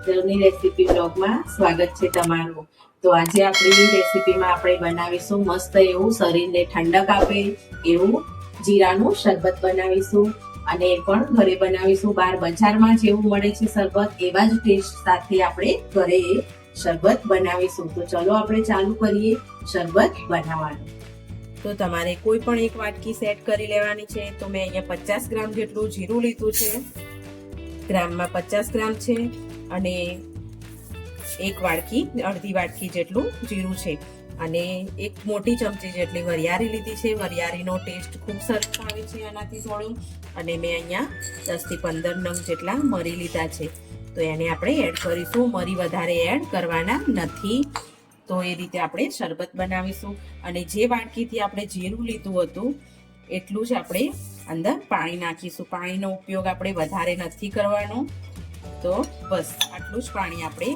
હેતલની recipe બ્લોગમાં સ્વાગત છે તમારું। તો આજે આપણી રેસીપીમાં આપણે બનાવીશું મસ્ત એવું શરીરને ઠંડક આપે એવું જીરાનું શરબત બનાવીશું અને એ પણ ઘરે બનાવીશું। બહાર બજારમાં જેવું મળે છે શરબત એવા જ ટેસ્ટ સાથે આપણે ઘરે એ શરબત બનાવીશું। તો ચલો આપણે ચાલુ કરીએ શરબત બનાવવાનું। તો તમારે કોઈ પણ એક વાટકી સેટ કરી લેવાની છે। તો મેં અહીંયા 50 ગ્રામ જેટલું જીરું લીધું છે, ગ્રામમાં 50 ગ્રામ છે અને એક વાટકી અડધી વાટકી જેટલું જીરું છે અને એક મોટી ચમચી જેટલી વરિયાળી લીધી છે। વરિયાળીનો ટેસ્ટ ખૂબ સરસ આવે છે આનાથી થોડું। અને મેં અહીંયા 10 થી 15 નંગ જેટલા મરી લીધા છે। તો એને આપણે એડ કરીશું, મરી વધારે એડ કરવાના નથી। તો એ રીતે આપણે શરબત બનાવીશું અને જે વાટકીથી આપણે જીરું લીધું હતું એટલું જ આપણે અંદર પાણી નાખીશું। પાણીનો ઉપયોગ આપણે વધારે નથી કરવાનો। તો બસ આટલું જ પાણી આપણે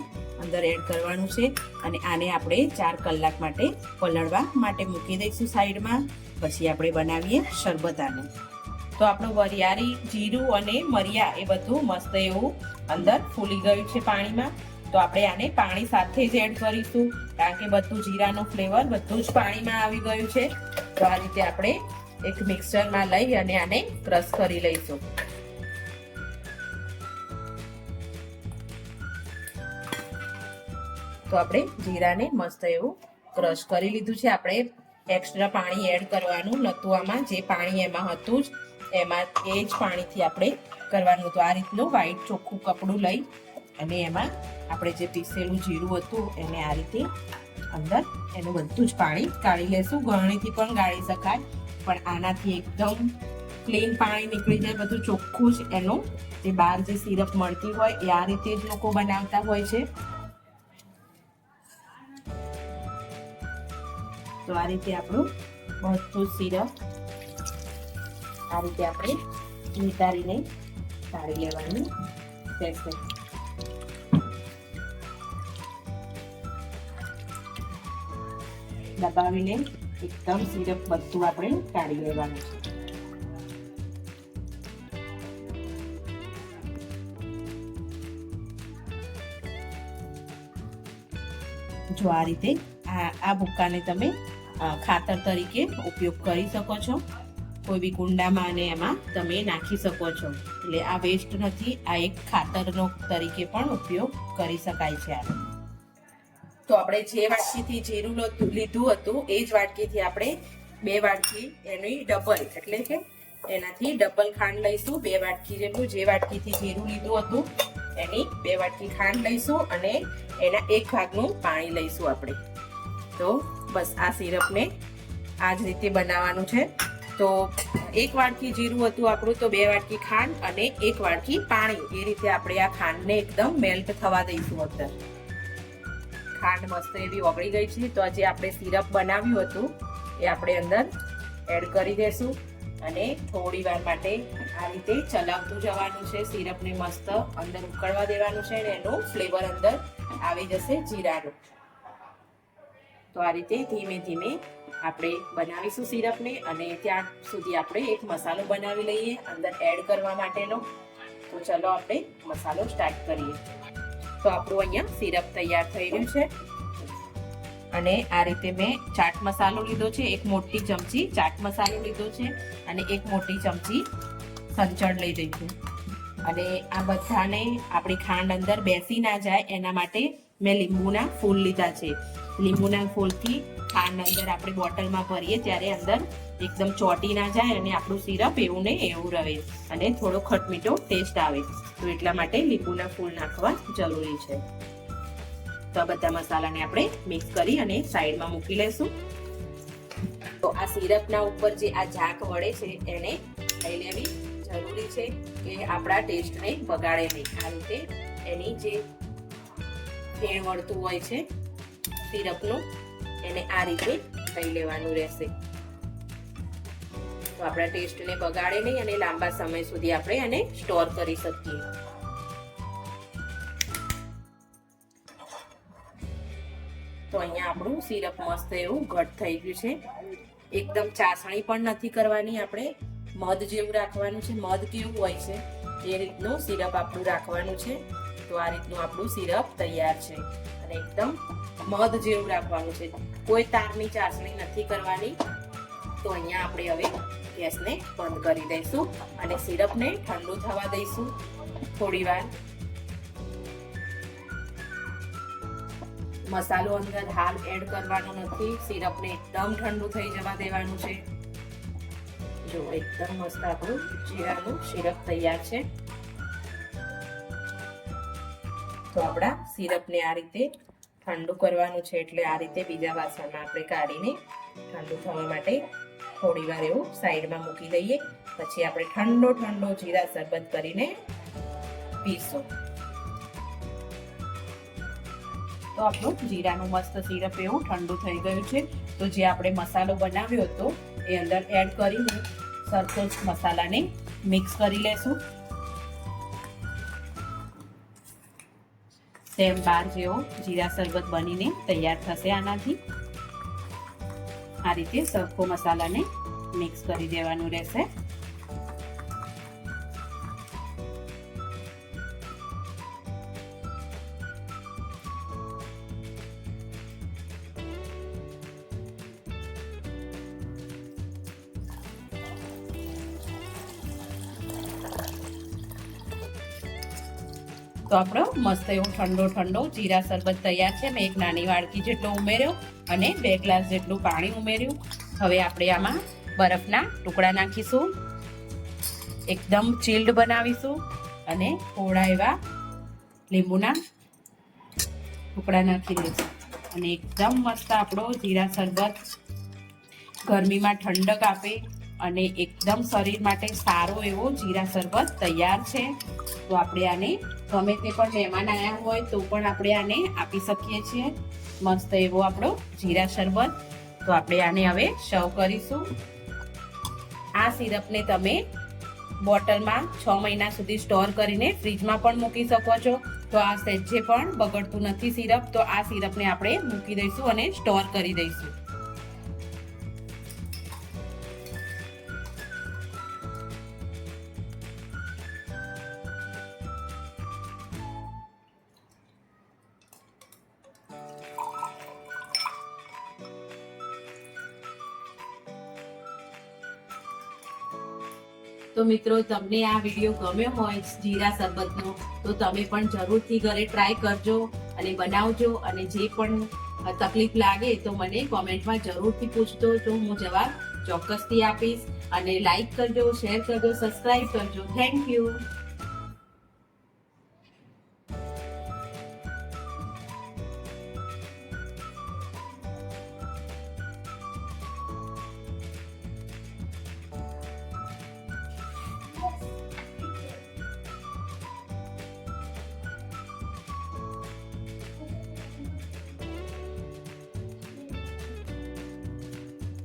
અંદર એડ કરવાનું છે અને આને આપણે 4 કલાક માટે પલળવા માટે મૂકી દઈશું સાઈડમાં। પછી આપણે બનાવીએ શરબત આનું। તો આપણું વરિયાળી, જીરું અને મરિયા એ બધું મસ્ત એવું અંદર ફૂલી ગયું છે પાણીમાં। તો આપણે આને પાણી સાથે જ એડ કરીશું કારણ કે બધું જીરાનું ફ્લેવર બધું જ પાણીમાં આવી ગયું છે। તો આ રીતે આપણે એક મિક્સરમાં લઈ અને આને ક્રશ કરી લઈશું। તો આપણે જીરાને મસ્ત એવું ક્રશ કરી લીધું છે। આપણે એક્સ્ટ્રા પાણી એડ કરવાનું નહોતું આમાં, જે પાણી એમાં હતું જ એમાં એ જ પાણીથી આપણે કરવાનું હતું। આ રીતનું વ્હાઈટ ચોખ્ખું કપડું લઈ અને એમાં આપણે જે પીસેલું જીરું હતું એને આ રીતે અંદર એનું બધું જ પાણી કાઢી લેશું। ગળણીથી પણ ગાળી શકાય પણ આનાથી એકદમ ક્લીન પાણી નીકળી જાય, બધું ચોખ્ખું જ એનું જે બહાર જે સિરપ મળતી હોય એ આ રીતે જ લોકો બનાવતા હોય છે। તો આ રીતે આપણું બધું સિરપ આ રીતે આપણે નિતારીને કાઢી લેવાનું રહેશે। દબાવીને એકદમ સિરપ બધું આપણે કાઢી લેવાનું છે। જો આ રીતે આ ભૂક્કાને તમે ખાતર તરીકે ઉપયોગ કરી શકો છો। કોઈ બી કુંડામાં અને એમાં તમે નાખી શકો છો, એટલે આ વેસ્ટ નથી, આ એક ખાતરનો તરીકે પણ ઉપયોગ કરી શકાય છે આ। તો આપણે જે વાટકીથી જીરું લીધું હતું એ જ વાટકીથી આપણે 2 વાટકી એની ડબલ એટલે કે એનાથી ડબલ ખાંડ લઈશું। 2 વાટકી જેટલું જે વાટકીથી જીરું લીધું હતું એની 2 વાટકી ખાંડ લઈશું અને એના 1 ભાગનું પાણી લઈશું આપણે। તો બસ આ સિરપને આ જ રીતે બનાવવાનું છે। તો 1 વાટકી જીરું હતું આપણું, તો 2 વાટકી ખાંડ અને 1 વાટકી પાણી, એ રીતે આપણે આ ખાંડને એકદમ મેલ્ટ થવા દઈશું અંદર। ખાંડ મસ્ત એવી ઓગળી ગઈ છે। તો આજે આપણે સિરપ બનાવ્યું હતું એ આપણે અંદર એડ કરી દેશું અને થોડી વાર માટે આ રીતે ચલાવતું જવાનું છે। સિરપને મસ્ત અંદર ઉકળવા દેવાનું છે અને એનું ફ્લેવર અંદર આવી જશે જીરાનું। તો આ રીતે ધીમે ધીમે આપણે બનાવીશું સિરપને અને ત્યાં સુધી આપણે એક મસાલો બનાવી લઈએ અંદર એડ કરવા માટેનો। તો ચલો આપણે મસાલો સ્ટાર્ટ કરીએ। તો આપણું અહીંયા સિરપ તૈયાર થઈ રહ્યું છે અને આ રીતે મેં ચાટ મસાલો લીધો છે, 1 મોટી ચમચી ચાટ મસાલો લીધો છે અને 1 મોટી ચમચી સંચળ લઈ લીધું અને આ બધાને આપણી ખાંડ અંદર બેસી ના જાય એના માટે મેં લીંબુના ફૂલ લીધા છે। લીંબુના ફૂલથી ખાંડ અંદર આપણે બોટલમાં ભરીએ ત્યારે અંદર એકદમ ચોટી ના જાય અને આપણું સિરપ એવું ને એવું રહે અને થોડો ખટમીઠો ટેસ્ટ આવે। તો એટલા માટે લીંબુના ફૂલ નાખવા જરૂરી છે। તો આ બધા મસાલાને આપણે મિક્સ કરી અને સાઈડમાં મૂકી લઈશું। તો આ સિરપના ઉપર જે આ ઝાંક વળે છે એને લઈ લેવી જરૂરી છે કે આપણા ટેસ્ટને બગાડે નહીં। આ રીતે એની જે ફેણ વળતું હોય છે સિરપનું એને આ રીતે લઈ લેવાનું રહેશે। તો આપણા ટેસ્ટને બગાડે નહીં અને લાંબા સમય સુધી આપણે એને સ્ટોર કરી શકીએ। તો અહીંયા આપણું સિરપ મસ્ત એવું ઘટ થઈ ગયું છે। એકદમ ચાસણી પણ નથી કરવાની, આપણે મધ જેવું રાખવાનું છે। મધ કેવું હોય છે એ રીતનું સિરપ આપણું રાખવાનું છે। તો આ રીતનું આપણું સિરપ તૈયાર છે અને એકદમ મધ જેવું રાખવાનું છે, કોઈ તારની ચાસણી નથી કરવાની. તો અહીંયા આપણે હવે ગેસને બંધ કરી દઈશું અને સિરપને ઠંડુ થવા દઈશું થોડી વાર. મસાલો અંદર હાલ એડ કરવાનો નથી, સિરપને એકદમ ઠંડુ થઈ જવા દેવાનું છે. જો એકદમ મસ્ત આપણું જીરાનું સિરપ તૈયાર છે. તો આપણા સિરપને આ રીતે ઠંડુ કરવાનું છે, એટલે આ રીતે બીજા વાસણમાં આપણે કાઢીને ઠંડુ થવા માટે થોડી વાર એવું સાઈડમાં મૂકી દઈએ. પછી આપણે ઠંડો જીરા શરબત કરીને પીશું. તો આપણું જીરાનું મસ્ત સિરપ એવું ઠંડુ થઈ ગયું છે. તો જે આપણે મસાલો બનાવ્યો હતો એ અંદર એડ કરીને સરખો મસાલાને મિક્સ કરી લેશું. સેમ બાર જેવો જીરા શરબત બનીને તૈયાર થશે આનાથી. આ રીતે સરખો મસાલાને મિક્સ કરી દેવાનું રહેશે. તો આપણો મસ્ત એવો ઠંડો જીરા શરબત તૈયાર છે. મેં એક નાની વાડકી જેટલો ઉમેર્યો અને 2 ગ્લાસ જેટલું પાણી ઉમેર્યું. હવે આપણે આમાં બરફના ટુકડા નાખીશું, એકદમ ચિલ્ડ બનાવીશું અને થોડા એવા લીંબુના ટુકડા નાખી દઈશું અને એકદમ મસ્ત આપણો જીરા શરબત ગરમીમાં ઠંડક આપે અને એકદમ શરીર માટે સારો એવો જીરા શરબત તૈયાર છે. તો આપણે આને ગમે તે પણ મહેમાન આવ્યા હોય તો પણ આપણે આને આપી શકીએ છીએ. મસ્ત એવો આપણો જીરા શરબત. તો આપણે આને હવે સર્વ કરીશું. આ સિરપને તમે બોટલમાં 6 મહિના સુધી સ્ટોર કરીને ફ્રીજમાં પણ મૂકી શકો છો. તો આ સહેજે પણ બગડતું નથી સિરપ. તો આ સિરપને આપણે મૂકી દઈશું અને સ્ટોર કરી દઈશું. તો મિત્રો, તમને આ વિડીયો ગમ્યો હોય જીરા શરબતનો તો તમે પણ જરૂરથી ઘરે ટ્રાય કરજો અને બનાવજો. અને જે પણ તકલીફ લાગે તો મને કોમેન્ટમાં જરૂરથી પૂછજો, તો હું જવાબ ચોક્કસથી આપીશ. અને લાઈક કરજો, શેર કરજો, સબસ્ક્રાઇબ કરજો. Thank you.